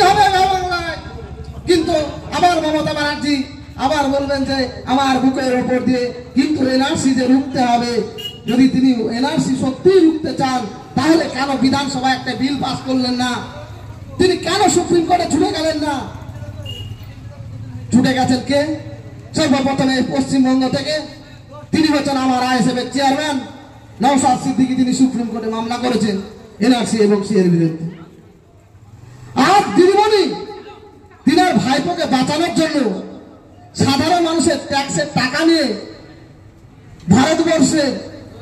হবে বাংলায়, কিন্তু আবার মমতা ব্যানার্জি আবার বলবেন যে আমার বুকের ওপর দিয়ে, কিন্তু এনআরসি যে রুখতে হবে, যদি তিনি এনআরসি সত্যি রুখতে চান তাহলে কেন বিধানসভায় একটা বিল পাস করলেন না? তিনি কেন সুপ্রিম কোর্টে ছুটে গেলেন না? ছুটে গেছেন কে? সর্বপ্রথমে পশ্চিমবঙ্গ থেকে তিনি হচ্ছেন আমার আইএসএফ এর চেয়ারম্যান নওশাদ সিদ্দিকী। তিনি সুপ্রিম কোর্টে মামলা করেছেন এনআরসি এবং সিএর বিরুদ্ধে। আর দিদিমণি তিনার ভাইপোকে বাঁচানোর জন্য সাধারণ মানুষের ট্যাক্সের টাকা নিয়ে ভারতবর্ষে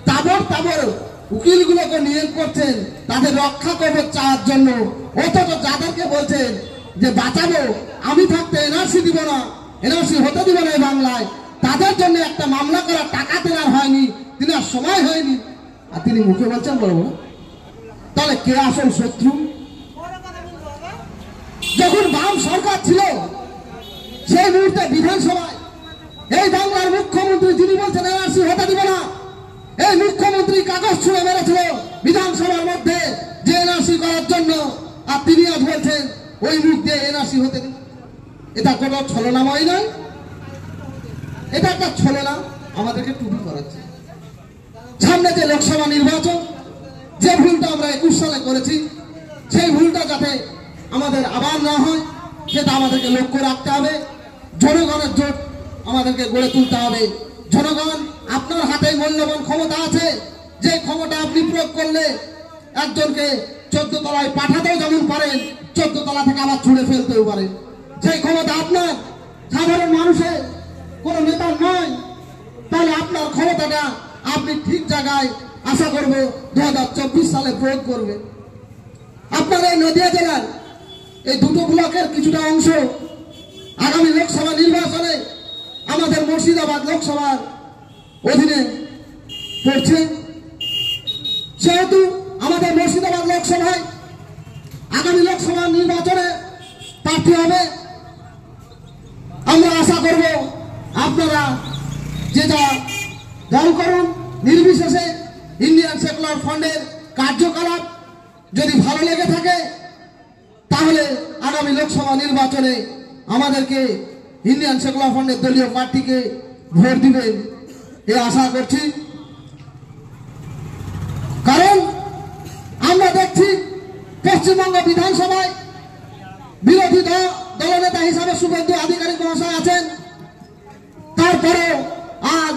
তাবড় তাবড় উকিলগুলোকে নিয়োগ করছেন তাদের রক্ষা কবচ চাওয়ার জন্য, অথচ যাদেরকে বলছেন যে বাঁচাবো, আমি থাকতে এনআরসি দিব না, এনআরসি হতে দিব না বাংলায়, তাদের জন্য একটা মামলা করার টাকা তেনার হয়নি, তিনার সময় হয়নি, আর তিনি মুখে বলছেন বলবো। তাহলে কে আসল শত্রু? যখন বাম সরকার ছিল সেই মুহূর্তে বিধানসভায় এই বাংলার মুখ্যমন্ত্রী যিনি বলছেন এনআরসি হতে দিব না, এই মুখ্যমন্ত্রী কাগজ ছুঁড়ে মেরেছিল বিধানসভার মধ্যে যে এনআরসি করার জন্য, আর তিনি আজ বলছেন ওই মুখ দিয়ে এনআরসি হতে দিন। এটা কোনো ছলনাময় নয়, এটা একটা ছলনা আমাদেরকে টুপি করাচ্ছে। সামনে যে লোকসভা নির্বাচন, যে ভুলটা আমরা 21 সালে করেছি, সেই ভুলটা যাতে আমাদের আবার না হয় সেটা আমাদেরকে লক্ষ্য রাখতে হবে। জনগণের জোট আমাদেরকে গড়ে তুলতে হবে। জনগণ আপনার হাতে মূল্যবান ক্ষমতা আছে, যে ক্ষমতা আপনি প্রয়োগ করলে একজনকে 14 তলায় পাঠাতেও যেমন পারেন, 14 তলা থেকে আবার ছুঁড়ে ফেলতেও পারেন। সেই ক্ষমতা আপনার, সাধারণ মানুষের কোনো নেতার নয়। তাহলে আপনার ক্ষমতাটা আপনি ঠিক জায়গায় আশা করব 2024 সালে প্রয়োগ করবেন। আপনার এই নদিয়া জেলার এই দুটো ব্লকের কিছুটা অংশ আগামী লোকসভা নির্বাচনে আমাদের মুর্শিদাবাদ লোকসভার অধীনে পড়ছে। সেহেতু আমাদের মুর্শিদাবাদ লোকসভায় আগামী লোকসভা নির্বাচনে প্রার্থী হবে। আমরা আশা করব আপনারা যেটা দল করুন, নির্বিশেষে ইন্ডিয়ান সেকুলার ফ্রন্টের কার্যকলাপ যদি ভালো লেগে থাকে তাহলে আগামী লোকসভা নির্বাচনে আমাদেরকে ইন্ডিয়ান সেকুলার ফ্রন্টের দলীয় প্রার্থীকে ভোট দিবেন এ আশা করছি। কারণ আমরা দেখছি পশ্চিমবঙ্গ বিধানসভায় বিরোধী দলনেতা হিসাবে শুভেন্দু অধিকারী মহাশয় আছেন। তারপরে আজ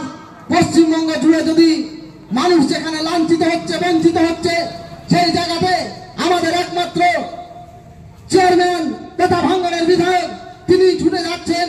পশ্চিমবঙ্গ জুড়ে যদি মানুষ যেখানে লাঞ্ছিত হচ্ছে, বঞ্চিত হচ্ছে, সেই জায়গাতে আমাদের একমাত্র চেয়ারম্যান তথা ভাঙ্গরের বিধায়ক তিনি ছুটে যাচ্ছেন